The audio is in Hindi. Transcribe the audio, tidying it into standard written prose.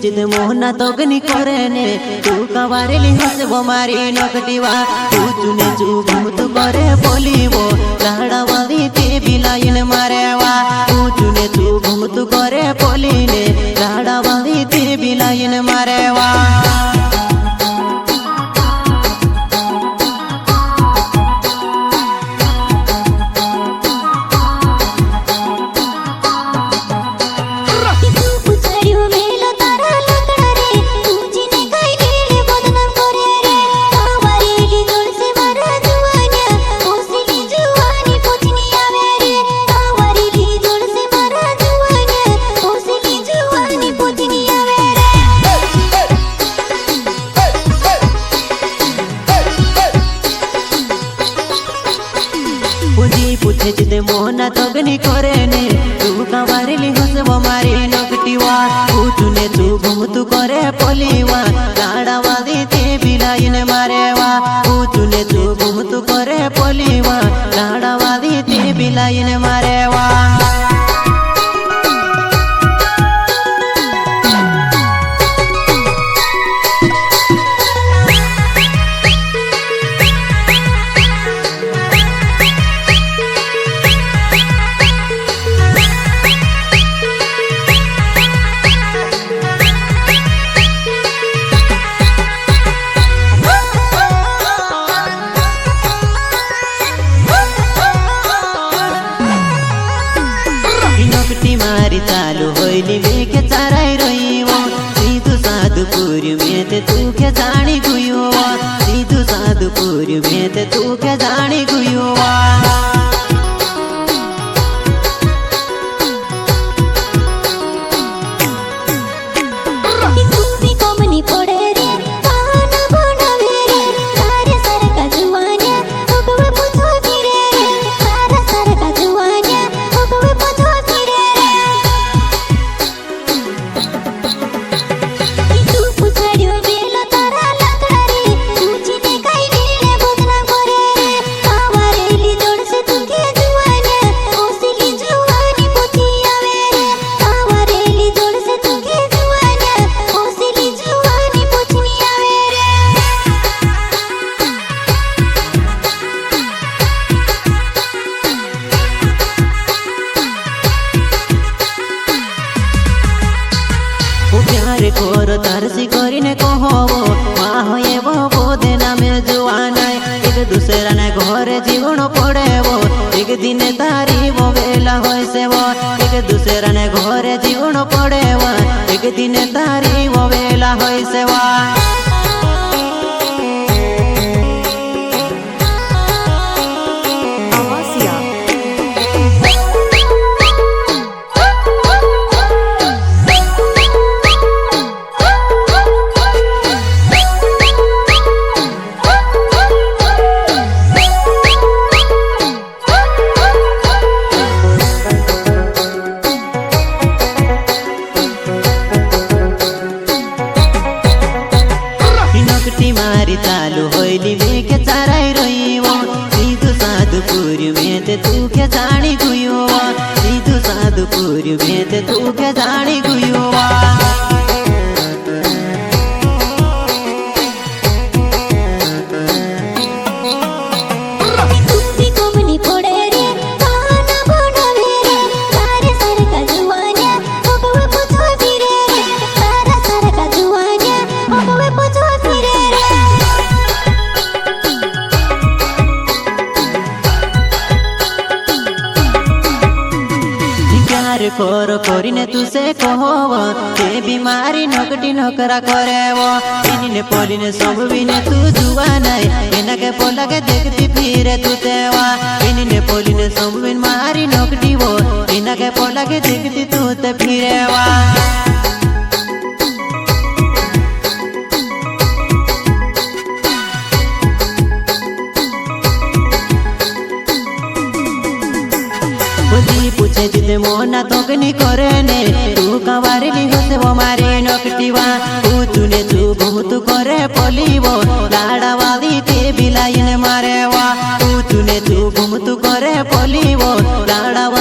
जिद मोहना तोगनी करेने तू कवारेली हसबो मारी नकटीवा तू चुने चू घूमतु करे बोलीवो लाड़ावादी ते बिलाइन मारेवा तू चुने चू घूमतु करे बोलीने लाड़ावादी ते बिलाइन मारेवा पूछे जिदे मोहना तोगनी करेने तू कवारेली हसबो मारी नकटीवा तू चुने तू घूमतु करे पोलीवा लाड़ावादी ते बिलाइन मारेवा तू चुने तू घूमतु करे पोलीवा लाड़ावादी ते बिलाइन मारेवा मारी चालू होइली मेके चाराई रहिवो सीधु साधुपुर में ते तू के जानी गुयो सीधु साधुपुर में ते तू के जानी गुयो प्यार कोरो तरसी करीने कहोवो माहो एवो बोदे नामे जुआनाय एक दूसरा ने घरे जीवन पड़ेवो एक दिन तारी वो बेला होइसेवो एक दूसरा ने घरे जीवन पड़ेवो एक दिन तारी वो बेला होइसेवो मारी चालू होइली मेके चाराई रहिवो सीधु साधुपुर में ते तू के जानी गुयो सीधु साधुपुर में ते तू के जानी गुयो कोरो कोरीने तुसे कहोव ते बीमारी नकटी नकरा करेवो इनिने पोलिने सब बिने तू जुआ नाय इनके पोलगे देखती फिरे तू तेवा इनिने पोलिने सब बिन मारी नकटी वो इनके पोलगे देखती तू ते फिरेवा पूछे जिदे मोहना तोगनी करेने तू कवारेली हसबो मारी नकटीवा तू चुने चू घूमतु करे पोलीवो लाड़ावादी ते बिलाइन मारेवा तू चुने चू घूमतु करे पोलीवो लाड़ावा